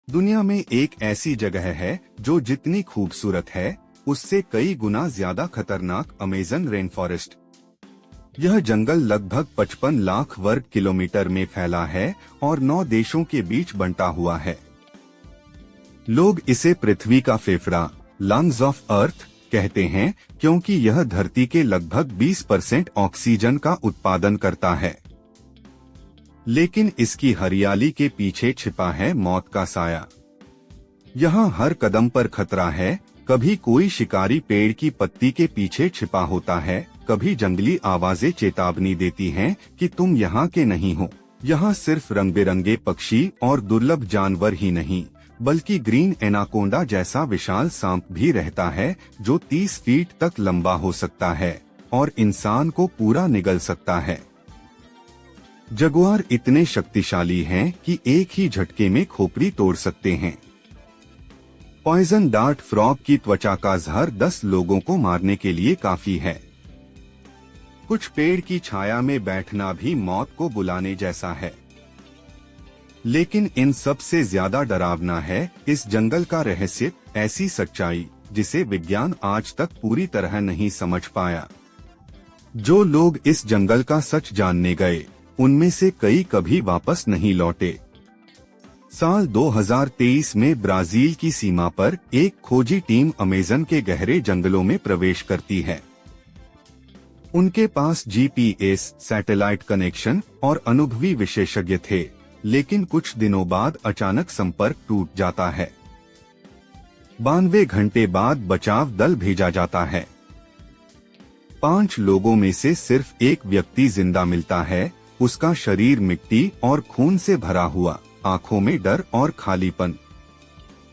दुनिया में एक ऐसी जगह है जो जितनी खूबसूरत है उससे कई गुना ज्यादा खतरनाक, अमेज़न रेन फॉरेस्ट। यह जंगल लगभग 55 लाख वर्ग किलोमीटर में फैला है और 9 देशों के बीच बंटा हुआ है। लोग इसे पृथ्वी का फेफड़ा, लंग्स ऑफ अर्थ कहते हैं, क्योंकि यह धरती के लगभग 20% ऑक्सीजन का उत्पादन करता है। लेकिन इसकी हरियाली के पीछे छिपा है मौत का साया। यहाँ हर कदम पर खतरा है। कभी कोई शिकारी पेड़ की पत्ती के पीछे छिपा होता है, कभी जंगली आवाजें चेतावनी देती हैं कि तुम यहाँ के नहीं हो। यहाँ सिर्फ रंग बिरंगे पक्षी और दुर्लभ जानवर ही नहीं, बल्कि ग्रीन एनाकोंडा जैसा विशाल सांप भी रहता है, जो 30 फीट तक लंबा हो सकता है और इंसान को पूरा निगल सकता है। जगुआर इतने शक्तिशाली हैं कि एक ही झटके में खोपड़ी तोड़ सकते हैं। पॉइजन डार्ट फ्रॉग की त्वचा का जहर 10 लोगों को मारने के लिए काफी है। कुछ पेड़ की छाया में बैठना भी मौत को बुलाने जैसा है। लेकिन इन सब से ज्यादा डरावना है इस जंगल का रहस्य, ऐसी सच्चाई जिसे विज्ञान आज तक पूरी तरह नहीं समझ पाया। जो लोग इस जंगल का सच जानने गए, उनमें से कई कभी वापस नहीं लौटे। साल 2023 में ब्राजील की सीमा पर एक खोजी टीम अमेज़न के गहरे जंगलों में प्रवेश करती है। उनके पास जीपीएस, सैटेलाइट कनेक्शन और अनुभवी विशेषज्ञ थे, लेकिन कुछ दिनों बाद अचानक संपर्क टूट जाता है। 92 घंटे बाद बचाव दल भेजा जाता है। 5 लोगों में से सिर्फ एक व्यक्ति जिंदा मिलता है। उसका शरीर मिट्टी और खून से भरा हुआ, आंखों में डर और खालीपन।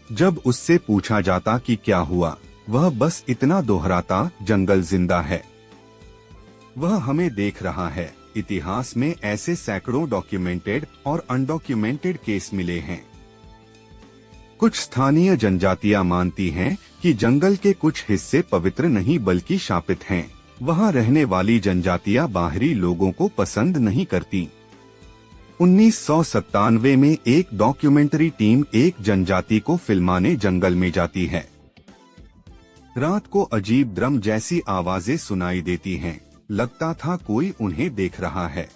जब उससे पूछा जाता कि क्या हुआ, वह बस इतना दोहराता, जंगल जिंदा है, वह हमें देख रहा है। इतिहास में ऐसे सैकड़ों डॉक्यूमेंटेड और अनडॉक्यूमेंटेड केस मिले हैं। कुछ स्थानीय जनजातियां मानती हैं कि जंगल के कुछ हिस्से पवित्र नहीं बल्कि शापित हैं। वहां रहने वाली जनजातियां बाहरी लोगों को पसंद नहीं करती। 1997 में एक डॉक्यूमेंट्री टीम एक जनजाति को फिल्माने जंगल में जाती है। रात को अजीब ड्रम जैसी आवाजें सुनाई देती हैं। लगता था कोई उन्हें देख रहा है।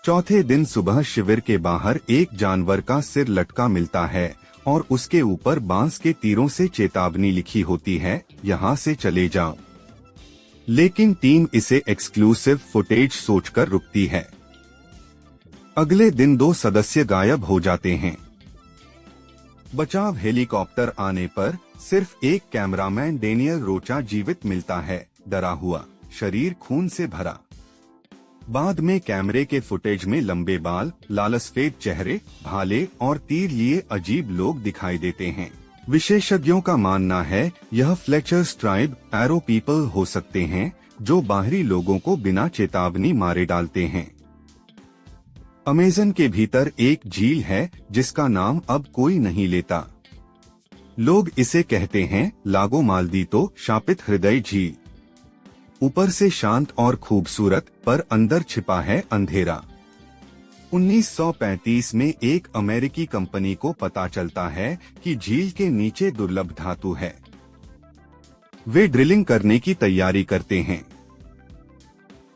चौथे दिन सुबह शिविर के बाहर एक जानवर का सिर लटका मिलता है और उसके ऊपर बांस के तीरों से चेतावनी लिखी होती है, यहाँ से चले जाओ। लेकिन टीम इसे एक्सक्लूसिव फुटेज सोचकर रुकती है। अगले दिन 2 सदस्य गायब हो जाते हैं। बचाव हेलीकॉप्टर आने पर सिर्फ एक कैमरामैन डेनियल रोचा जीवित मिलता है, डरा हुआ, शरीर खून से भरा। बाद में कैमरे के फुटेज में लंबे बाल, लालसफेद चेहरे, भाले और तीर लिए अजीब लोग दिखाई देते हैं। विशेषज्ञों का मानना है यह फ्लेचर्स ट्राइब एरो पीपल हो सकते हैं, जो बाहरी लोगों को बिना चेतावनी मारे डालते हैं। अमेज़न के भीतर एक झील है जिसका नाम अब कोई नहीं लेता। लोग इसे कहते हैं लागो माल्दीतो, शापित हृदय झील। ऊपर से शांत और खूबसूरत, पर अंदर छिपा है अंधेरा। 1935 में एक अमेरिकी कंपनी को पता चलता है कि झील के नीचे दुर्लभ धातु है। वे ड्रिलिंग करने की तैयारी करते हैं।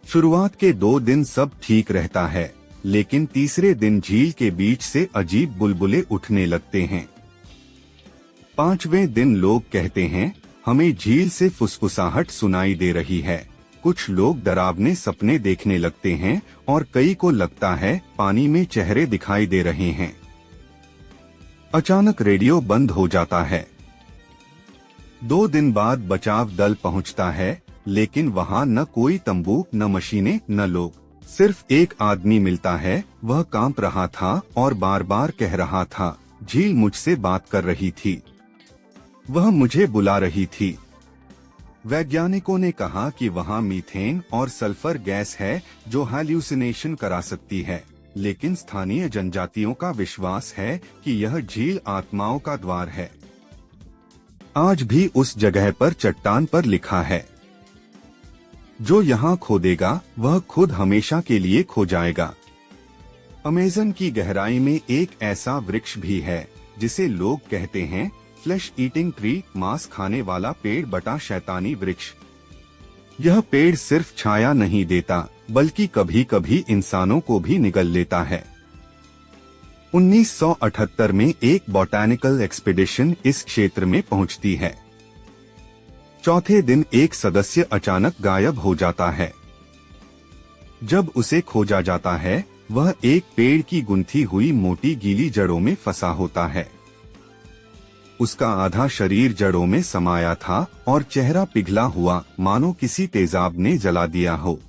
शुरुआत के 2 दिन सब ठीक रहता है, लेकिन तीसरे दिन झील के बीच से अजीब बुलबुले उठने लगते हैं। 5वें दिन लोग कहते हैं हमें झील से फुसफुसाहट सुनाई दे रही है। कुछ लोग डरावने सपने देखने लगते हैं और कई को लगता है पानी में चेहरे दिखाई दे रहे हैं। अचानक रेडियो बंद हो जाता है। 2 दिन बाद बचाव दल पहुंचता है, लेकिन वहां न कोई तंबू, न मशीनें, न लोग। सिर्फ एक आदमी मिलता है। वह कांप रहा था और बार बार कह रहा था, झील मुझसे बात कर रही थी, वह मुझे बुला रही थी। वैज्ञानिकों ने कहा कि वहां मीथेन और सल्फर गैस है जो हैल्यूसिनेशन करा सकती है, लेकिन स्थानीय जनजातियों का विश्वास है कि यह झील आत्माओं का द्वार है। आज भी उस जगह पर चट्टान पर लिखा है, जो यहाँ खोदेगा वह खुद हमेशा के लिए खो जाएगा। अमेज़न की गहराई में एक ऐसा वृक्ष भी है जिसे लोग कहते हैं फ्लैश ईटिंग ट्री, मांस खाने वाला पेड़ बटा शैतानी वृक्ष। यह पेड़ सिर्फ छाया नहीं देता बल्कि कभी कभी इंसानों को भी निगल लेता है। 1978 में एक बॉटैनिकल एक्सपीडिशन इस क्षेत्र में पहुंचती है। चौथे दिन एक सदस्य अचानक गायब हो जाता है। जब उसे खोजा जाता है, वह एक पेड़ की गुंथी हुई मोटी गीली जड़ों में फंसा होता है। उसका आधा शरीर जड़ों में समाया था और चेहरा पिघला हुआ, मानो किसी तेजाब ने जला दिया हो।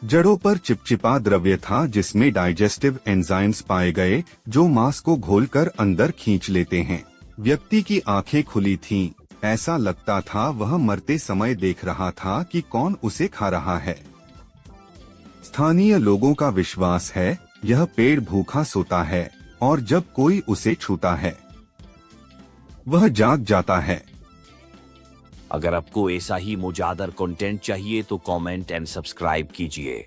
जड़ों पर चिपचिपा द्रव्य था जिसमें डाइजेस्टिव एंजाइम्स पाए गए जो मांस को घोलकर अंदर खींच लेते हैं। व्यक्ति की आंखें खुली थीं, ऐसा लगता था वह मरते समय देख रहा था कि कौन उसे खा रहा है। स्थानीय लोगों का विश्वास है यह पेड़ भूखा सोता है और जब कोई उसे छूता है वह जाग जाता है। अगर आपको ऐसा ही मजेदार कंटेंट चाहिए तो कमेंट एंड सब्सक्राइब कीजिए।